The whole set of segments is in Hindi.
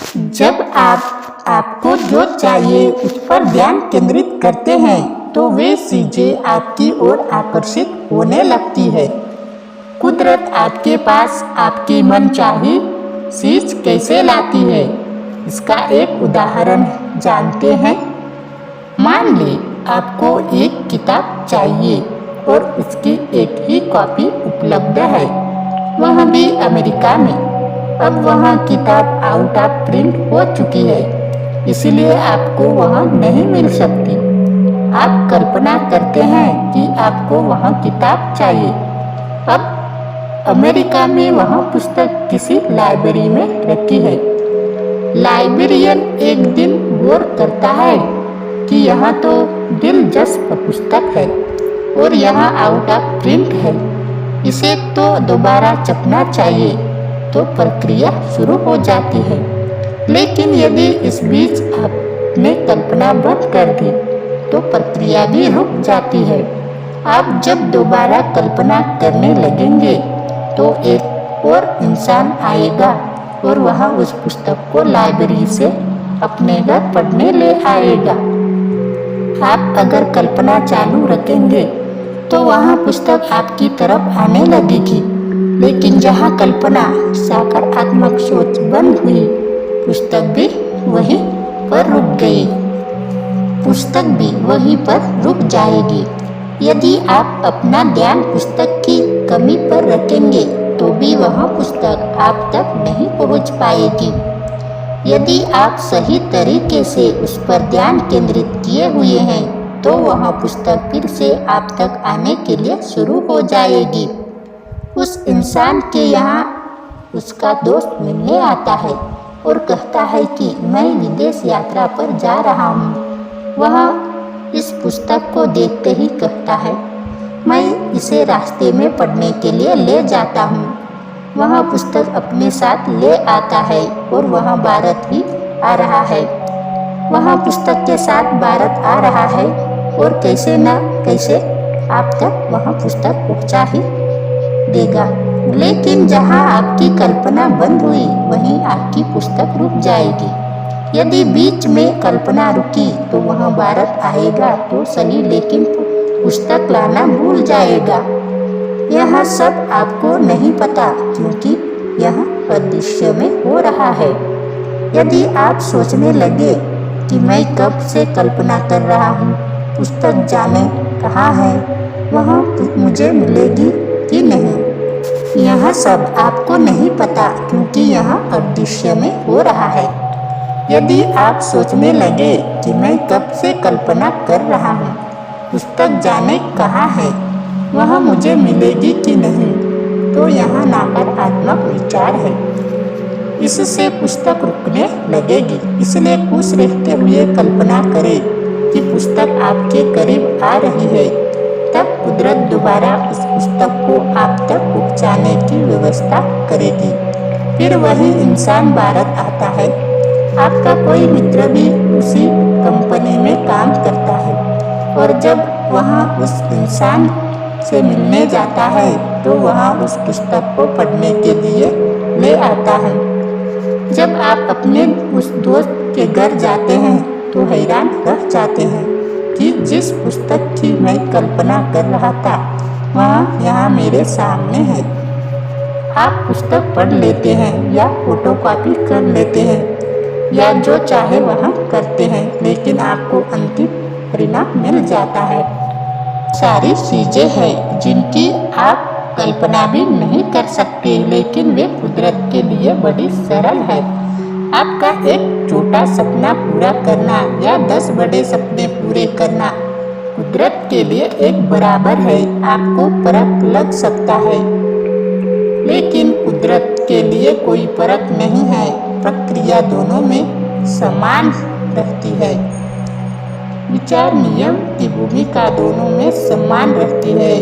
जब आप आपको जो चाहिए उस पर ध्यान केंद्रित करते हैं तो वे चीजें आपकी ओर आकर्षित होने लगती है। कुदरत आपके पास आपकी मनचाही चीज कैसे लाती है, इसका एक उदाहरण जानते हैं। मान ले आपको एक किताब चाहिए और उसकी एक ही कॉपी उपलब्ध है, वह भी अमेरिका में। अब वह किताब आउट ऑफ प्रिंट हो चुकी है, इसलिए आपको वह नहीं मिल सकती। आप कल्पना करते हैं कि आपको वह किताब चाहिए। अब अमेरिका में वह पुस्तक किसी लाइब्रेरी में रखी है। लाइब्रेरियन एक दिन गौर करता है कि यह तो दिलचस्प पुस्तक है और यह आउट ऑफ प्रिंट है, इसे तो दोबारा छपना चाहिए। तो प्रक्रिया शुरू हो जाती है। लेकिन यदि इस बीच आपने कल्पना बंद कर दी तो प्रक्रिया भी रुक जाती है। आप जब दोबारा कल्पना करने लगेंगे तो एक और इंसान आएगा और वह उस पुस्तक को लाइब्रेरी से अपने घर पढ़ने ले आएगा। आप अगर कल्पना चालू रखेंगे तो वह पुस्तक आपकी तरफ आने लगेगी। लेकिन जहाँ कल्पना सकारात्मक सोच बंद हुई, पुस्तक भी वहीं पर रुक गई, पुस्तक भी वहीं पर रुक जाएगी। यदि आप अपना ध्यान पुस्तक की कमी पर रखेंगे तो भी वह पुस्तक आप तक नहीं पहुंच पाएगी। यदि आप सही तरीके से उस पर ध्यान केंद्रित किए हुए हैं तो वह पुस्तक फिर से आप तक आने के लिए शुरू हो जाएगी। उस इंसान के यहाँ उसका दोस्त मिलने आता है और कहता है कि मैं विदेश यात्रा पर जा रहा हूँ। वह इस पुस्तक को देखते ही कहता है, मैं इसे रास्ते में पढ़ने के लिए ले जाता हूँ। वह पुस्तक अपने साथ ले आता है और वह भारत ही आ रहा है। वह पुस्तक के साथ भारत आ रहा है और कैसे न कैसे आप तक वह पुस्तक पहुँचा ही देगा। लेकिन जहाँ आपकी कल्पना बंद हुई वहीं आपकी पुस्तक रुक जाएगी। यदि बीच में कल्पना रुकी तो वह भारत आएगा तो सही, लेकिन पुस्तक लाना भूल जाएगा। यह सब आपको नहीं पता क्योंकि यह अदृश्य में हो रहा है। यदि आप सोचने लगे कि मैं कब से कल्पना कर रहा हूँ, पुस्तक जाने कहाँ है, वह मुझे मिलेगी कि नहीं, यह सब आपको नहीं पता क्योंकि यह अदृश्य में हो रहा है। यदि आप सोचने लगे कि मैं कब से कल्पना कर रहा हूँ, पुस्तक जाने कहाँ है, वह मुझे मिलेगी कि नहीं, तो यह नकारात्मक विचार है। इससे पुस्तक रुकने लगेगी। इसलिए खुश रहते हुए कल्पना करें कि पुस्तक आपके करीब आ रही है। तब कुदरत दोबारा उस पुस्तक को आप तक पहुँचाने की व्यवस्था करेगी। फिर वही इंसान भारत आता है। आपका कोई मित्र भी उसी कंपनी में काम करता है और जब वह उस इंसान से मिलने जाता है तो वह उस पुस्तक को पढ़ने के लिए ले आता है। जब आप अपने उस दोस्त के घर जाते हैं तो हैरान रह जाते हैं कि जिस पुस्तक की मैं कल्पना कर रहा था वह यहाँ मेरे सामने है। आप पुस्तक पढ़ लेते हैं या फोटोकॉपी कर लेते हैं या जो चाहे वह करते हैं, लेकिन आपको अंतिम परिणाम मिल जाता है। सारी चीजें हैं जिनकी आप कल्पना भी नहीं कर सकते, लेकिन वे कुदरत के लिए बड़ी सरल है। आपका एक छोटा सपना पूरा करना या 10 बड़े सपने पूरे करना कुदरत के लिए एक बराबर है। आपको फर्क लग सकता है, लेकिन कुदरत के लिए कोई फर्क नहीं है। प्रक्रिया दोनों में समान रहती है। विचार नियम की भूमिका दोनों में समान रहती है।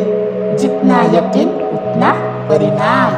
जितना यकीन उतना परिणाम।